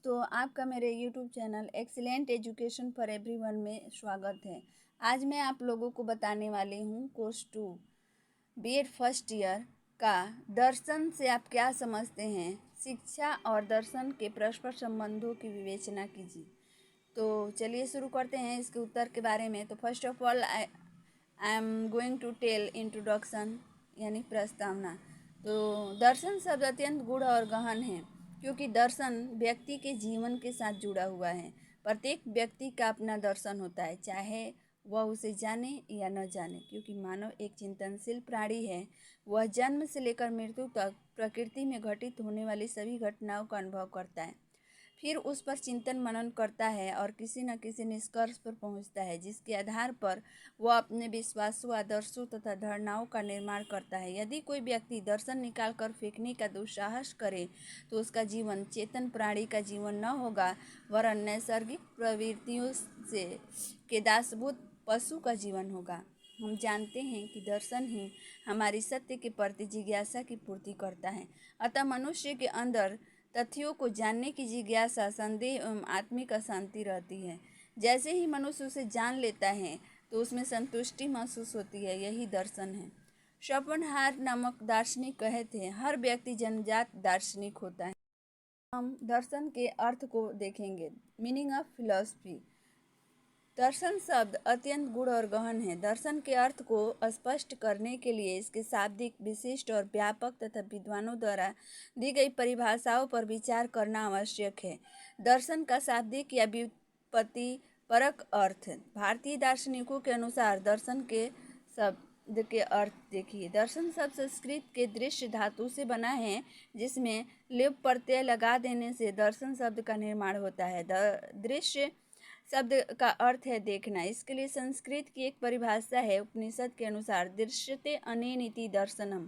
दोस्तों, आपका मेरे YouTube channel excellent education for everyone में स्वागत है। आज मैं आप लोगों को बताने वाली हूँ कोर्स 2 बीएड फर्स्ट ईयर का दर्शन से आप क्या समझते हैं, शिक्षा और दर्शन के परस्पर संबंधों की विवेचना कीजिए। तो चलिए शुरू करते हैं इसके उत्तर के बारे में। तो first of all I am going to tell introduction यानी प्रस्तावना। तो दर्शन शब्द अत्यंत गूढ़ और गहन है, क्योंकि दर्शन व्यक्ति के जीवन के साथ जुड़ा हुआ है। प्रत्येक व्यक्ति का अपना दर्शन होता है, चाहे वह उसे जाने या न जाने, क्योंकि मानव एक चिंतनशील प्राणी है। वह जन्म से लेकर मृत्यु तक प्रकृति में घटित होने वाली सभी घटनाओं का अनुभव करता है, फिर उस पर चिंतन मनन करता है और किसी न किसी निष्कर्ष पर पहुंचता है, जिसके आधार पर वह अपने विश्वासों, आदर्शों तथा धारणाओं का निर्माण करता है। यदि कोई व्यक्ति दर्शन निकालकर फेंकने का दुस्साहस करे तो उसका जीवन चेतन प्राणी का जीवन न होगा, वरन नैसर्गिक प्रवृत्तियों से के दासभूत पशु का जीवन होगा। हम जानते हैं कि दर्शन ही हमारी सत्य के प्रति जिज्ञासा की पूर्ति करता है। अतः मनुष्य के अंदर तथ्यों को जानने की जिज्ञासा, संदेह एवं आत्मिक अशांति रहती है। जैसे ही मनुष्य उसे जान लेता है तो उसमें संतुष्टि महसूस होती है। यही दर्शन है। शोपेनहायर नामक दार्शनिक कहे थे, हर व्यक्ति जन्मजात दार्शनिक होता है। हम दर्शन के अर्थ को देखेंगे। Meaning of philosophy. दर्शन शब्द अत्यंत गूढ़ और गहन है। दर्शन के अर्थ को स्पष्ट करने के लिए इसके शाब्दिक, विशिष्ट और व्यापक तथा विद्वानों द्वारा दी गई परिभाषाओं पर विचार करना आवश्यक है। दर्शन का शाब्दिक या व्युत्पत्ति परक अर्थ। भारतीय दार्शनिकों के अनुसार दर्शन के शब्द के अर्थ देखिए। दर्शन शब्द संस्कृत के दृश्य धातु से बना है, जिसमें लिप प्रत्यय लगा देने से दर्शन शब्द का निर्माण होता है। दृश्य शब्द का अर्थ है देखना। इसके लिए संस्कृत की एक परिभाषा है। उपनिषद के अनुसार दृश्यते अनेनिति दर्शनम,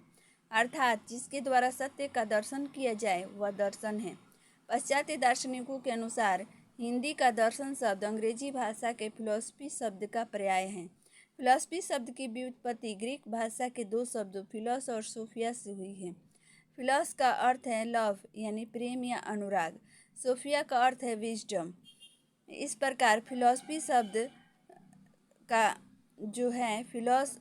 अर्थात जिसके द्वारा सत्य का दर्शन किया जाए वह दर्शन है। पाश्चात्य दार्शनिकों के अनुसार हिंदी का दर्शन शब्द अंग्रेजी भाषा के फिलॉसफी शब्द का पर्याय है। फिलॉसफी शब्द की व्युत्पत्ति ग्रीक भाषा के दो शब्दों फिलॉस और सोफिया से हुई है। फिलॉस का अर्थ है लव यानी प्रेम या अनुराग। सोफिया का अर्थ है विजडम। इस प्रकार फिलॉसफी शब्द का जो है फिलॉस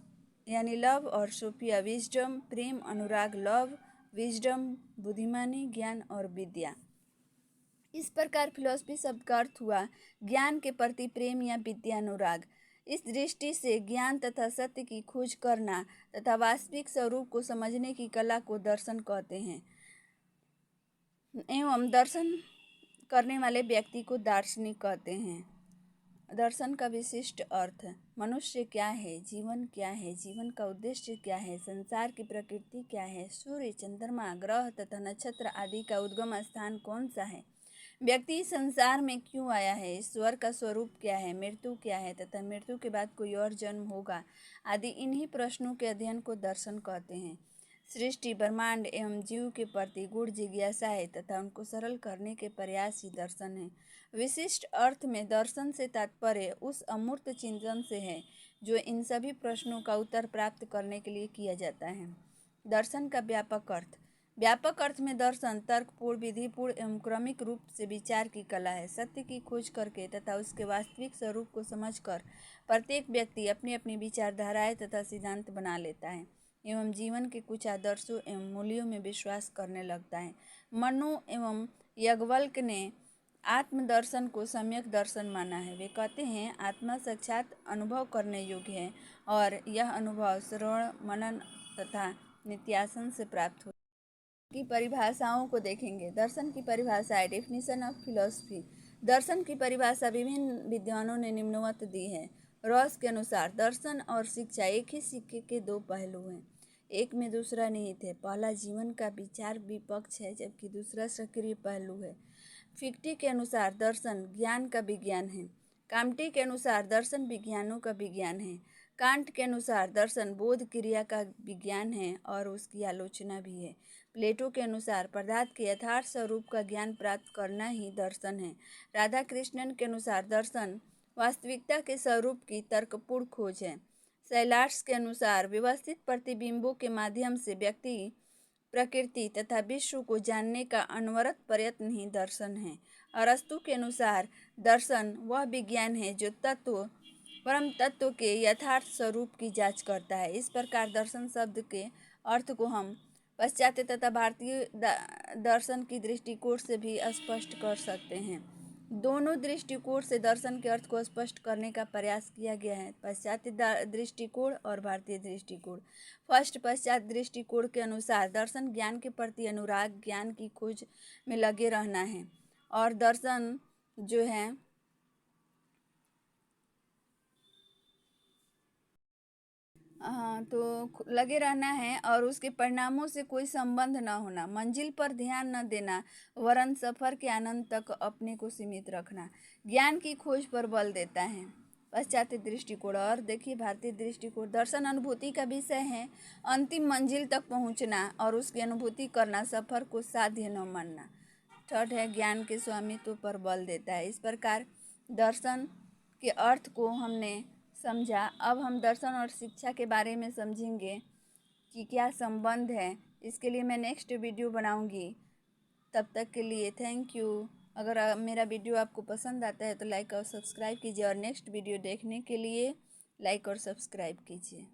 यानी लव और सोफिया विजडम, प्रेम, अनुराग, लव, विजडम, बुद्धिमानी, ज्ञान और विद्या। इस प्रकार फिलॉसफी शब्द का अर्थ हुआ ज्ञान के प्रति प्रेम या विद्या, अनुराग। इस दृष्टि से ज्ञान तथा सत्य की खोज करना तथा वास्तविक स्वरूप को समझने की कला को दर्शन कहते हैं, एवं दर्शन करने वाले व्यक्ति को दार्शनिक कहते हैं। दर्शन का विशिष्ट अर्थ। मनुष्य क्या है, जीवन क्या है, जीवन का उद्देश्य क्या है, संसार की प्रकृति क्या है, सूर्य, चंद्रमा, ग्रह तथा नक्षत्र आदि का उद्गम स्थान कौन सा है, व्यक्ति संसार में क्यों आया है, ईश्वर का स्वरूप क्या है, मृत्यु क्या है तथा मृत्यु के बाद कोई और जन्म होगा आदि इन्हीं प्रश्नों के अध्ययन को दर्शन कहते हैं। सृष्टि, ब्रह्मांड एवं जीव के प्रति गूढ़ जिज्ञासा है तथा उनको सरल करने के प्रयास ही दर्शन है। विशिष्ट अर्थ में दर्शन से तात्पर्य उस अमूर्त चिंतन से है जो इन सभी प्रश्नों का उत्तर प्राप्त करने के लिए किया जाता है। दर्शन का व्यापक अर्थ। व्यापक अर्थ में दर्शन तर्कपूर्ण, विधिपूर्ण एवं क्रमिक रूप से विचार की कला है। सत्य की खोज करके तथा उसके वास्तविक स्वरूप को समझकर प्रत्येक व्यक्ति अपनी अपनी विचारधाराएं तथा सिद्धांत बना लेता है एवं जीवन के कुछ आदर्शों एवं मूल्यों में विश्वास करने लगता है। मनु एवं याज्ञवल्क्य ने आत्मदर्शन को सम्यक दर्शन माना है। वे कहते हैं आत्मा साक्षात अनुभव करने योग्य है और यह अनुभव श्रवण, मनन तथा नित्यासन से प्राप्त हो। की परिभाषाओं को देखेंगे। दर्शन की परिभाषा है। Definition of philosophy. दर्शन की परिभाषा विभिन्न विद्वानों ने निम्नवत दी है। रॉस के अनुसार दर्शन और शिक्षा एक ही सिक्के के दो पहलू हैं, एक में दूसरा निहित है। पहला जीवन का विचार विपक्ष है, जबकि दूसरा सक्रिय पहलू है। फिक्टी के अनुसार दर्शन ज्ञान का विज्ञान है। काम्टे के अनुसार दर्शन विज्ञानों का विज्ञान है। कांट के अनुसार दर्शन बोध क्रिया का विज्ञान है और उसकी आलोचना भी है। प्लेटो के अनुसार पदार्थ के यथार्थ स्वरूप का ज्ञान प्राप्त करना ही दर्शन है। राधा कृष्णन के अनुसार दर्शन वास्तविकता के स्वरूप की तर्कपूर्ण खोज है। शैलार्स के अनुसार व्यवस्थित प्रतिबिंबों के माध्यम से व्यक्ति प्रकृति तथा विश्व को जानने का अनवरत प्रयत्न ही दर्शन है। अरस्तु के अनुसार दर्शन वह विज्ञान है जो परम तत्व के यथार्थ स्वरूप की जांच करता है। इस प्रकार दर्शन शब्द के अर्थ को हम पाश्चात्य तथा भारतीय दर्शन की दृष्टिकोण से भी स्पष्ट कर सकते हैं। दोनों दृष्टिकोण से दर्शन के अर्थ को स्पष्ट करने का प्रयास किया गया है, पाश्चात्य दृष्टिकोण और भारतीय दृष्टिकोण। फर्स्ट, पाश्चात्य दृष्टिकोण के अनुसार दर्शन ज्ञान के प्रति अनुराग, ज्ञान की खोज में लगे रहना है। और दर्शन जो है तो लगे रहना है और उसके परिणामों से कोई संबंध न होना, मंजिल पर ध्यान न देना, वरन सफर के आनंद तक अपने को सीमित रखना, ज्ञान की खोज पर बल देता है पाश्चात्य दृष्टिकोण। और देखिए भारतीय दृष्टिकोण, दर्शन अनुभूति का विषय है, अंतिम मंजिल तक पहुंचना और उसकी अनुभूति करना, सफर को साध्य न मानना। थर्ड है ज्ञान के स्वामित्व पर बल देता है। इस प्रकार दर्शन के अर्थ को हमने समझा। अब हम दर्शन और शिक्षा के बारे में समझेंगे कि क्या संबंध है। इसके लिए मैं नेक्स्ट वीडियो बनाऊंगी। तब तक के लिए थैंक यू। अगर मेरा वीडियो आपको पसंद आता है तो लाइक और सब्सक्राइब कीजिए और नेक्स्ट वीडियो देखने के लिए लाइक और सब्सक्राइब कीजिए।